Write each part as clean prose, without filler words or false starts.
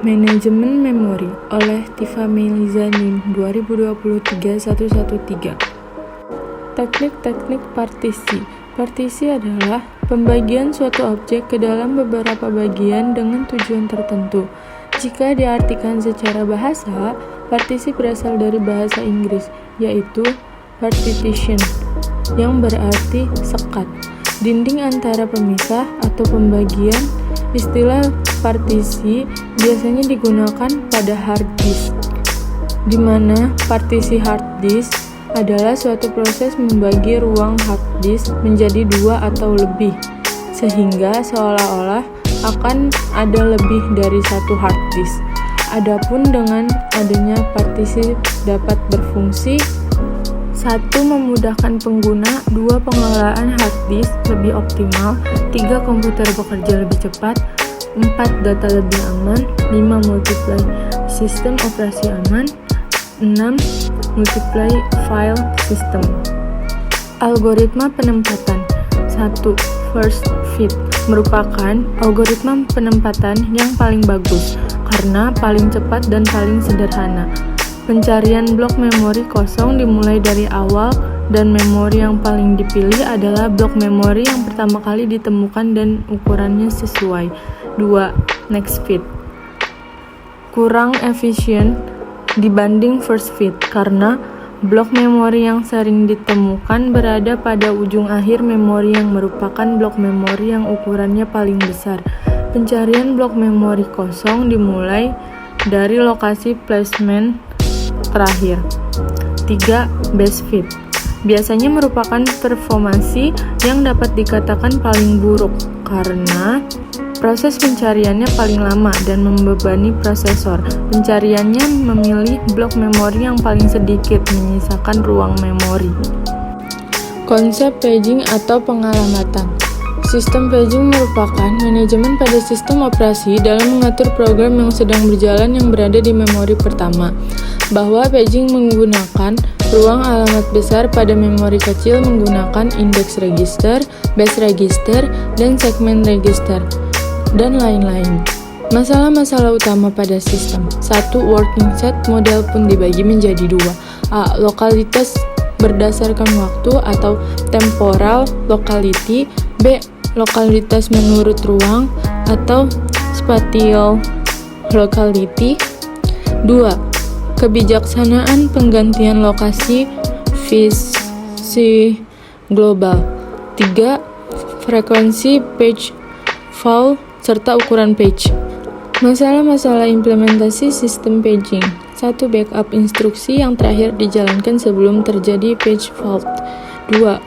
Manajemen Memori oleh Tifa Melizani 2023-113. Teknik-teknik partisi. Partisi adalah pembagian suatu objek ke dalam beberapa bagian dengan tujuan tertentu. Jika diartikan secara bahasa, partisi berasal dari bahasa Inggris, yaitu partition, yang berarti sekat, dinding antara pemisah atau pembagian. Istilah partisi biasanya digunakan pada hard disk, di mana partisi hard disk adalah suatu proses membagi ruang hard disk menjadi dua atau lebih, sehingga seolah-olah akan ada lebih dari satu hard disk. Adapun dengan adanya partisi dapat berfungsi: 1. Memudahkan pengguna. 2. Pengelolaan hard disk lebih optimal. 3. Komputer bekerja lebih cepat. 4. Data lebih aman. 5. Multiply sistem operasi aman. 6. Multiply file system. Algoritma penempatan. 1. First fit merupakan algoritma penempatan yang paling bagus karena paling cepat dan paling sederhana. Pencarian blok memori kosong dimulai dari awal, dan memori yang paling dipilih adalah blok memori yang pertama kali ditemukan dan ukurannya sesuai. 2. Next fit kurang efisien dibanding first fit karena blok memori yang sering ditemukan berada pada ujung akhir memori yang merupakan blok memori yang ukurannya paling besar. Pencarian blok memori kosong dimulai dari lokasi placement terakhir. 3. Best fit biasanya merupakan performasi yang dapat dikatakan paling buruk karena proses pencariannya paling lama dan membebani prosesor. Pencariannya memilih blok memori yang paling sedikit, menyisakan ruang memori. Konsep paging atau pengalamatan. Sistem paging merupakan manajemen pada sistem operasi dalam mengatur program yang sedang berjalan yang berada di memori pertama. Bahwa paging menggunakan ruang alamat besar pada memori kecil menggunakan index register, base register, dan segmen register, dan lain-lain. Masalah-masalah utama pada sistem. 1. Working set model pun dibagi menjadi 2. A. Lokalitas berdasarkan waktu atau temporal locality. B. Lokalitas menurut ruang atau spatial locality. 2. Kebijaksanaan penggantian lokasi visi global. 3. Frekuensi page fault serta ukuran page. Masalah-masalah implementasi sistem paging. 1. Backup instruksi yang terakhir dijalankan sebelum terjadi page fault. 2.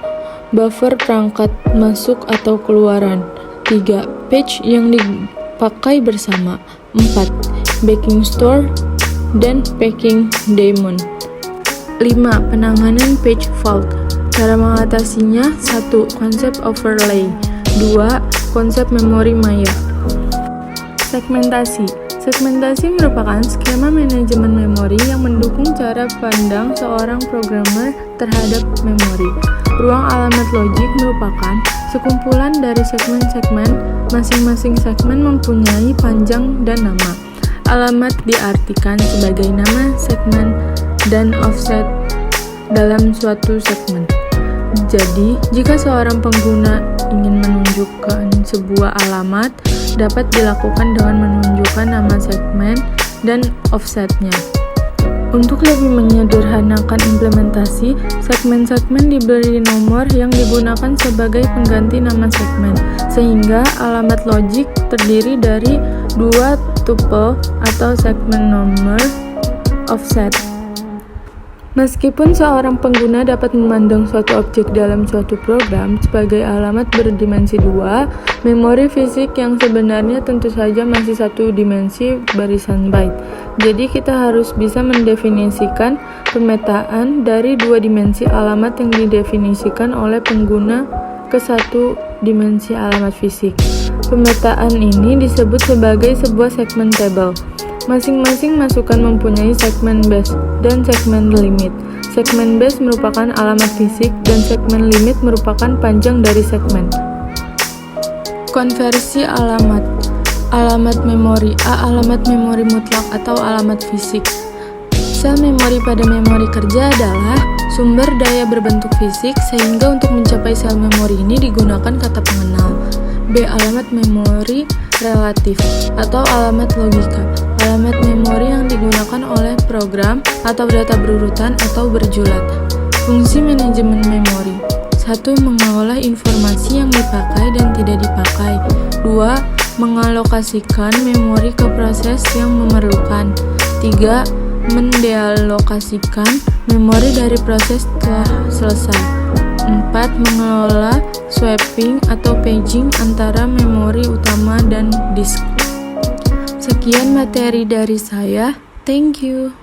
Buffer perangkat masuk atau keluaran. 3. Page yang dipakai bersama. 4. Backing store dan packing daemon. 5. Penanganan page fault. Cara mengatasinya: 1. Konsep overlay. 2. Konsep memori maya. Segmentasi. Segmentasi merupakan skema manajemen memori yang mendukung cara pandang seorang programmer terhadap memori. Ruang alamat logik merupakan sekumpulan dari segmen-segmen. Masing-masing segmen mempunyai panjang dan nama. Alamat diartikan sebagai nama segmen dan offset dalam suatu segmen. Jadi, jika seorang pengguna ingin menunjukkan sebuah alamat, dapat dilakukan dengan menunjukkan nama segmen dan offsetnya. Untuk lebih menyederhanakan implementasi, segmen-segmen diberi nomor yang digunakan sebagai pengganti nama segmen, sehingga alamat logik terdiri dari 2 tuple atau segmen nomor offset. Meskipun seorang pengguna dapat memandang suatu objek dalam suatu program sebagai alamat berdimensi 2, memori fisik yang sebenarnya tentu saja masih satu dimensi barisan byte. Jadi kita harus bisa mendefinisikan pemetaan dari 2 dimensi alamat yang didefinisikan oleh pengguna ke 1 dimensi alamat fisik. Pemetaan ini disebut sebagai sebuah segmen table. Masing-masing masukan mempunyai segmen base dan segmen limit. Segmen base merupakan alamat fisik dan segmen limit merupakan panjang dari segmen. Konversi alamat. Alamat memori. A. Alamat memori mutlak atau alamat fisik. Sel memori pada memori kerja adalah sumber daya berbentuk fisik, sehingga untuk mencapai sel memori ini digunakan kata pengenal. B. Alamat memori relatif atau alamat logika. Alamat memori yang digunakan oleh program atau data berurutan atau berjulat. Fungsi manajemen memori. 1. Mengolah informasi yang dipakai dan tidak dipakai. 2. Mengalokasikan memori ke proses yang memerlukan. 3. Mendealokasikan memori dari proses telah selesai. 4. Mengelola swapping atau paging antara memori utama dan disk. Sekian materi dari saya. Thank you.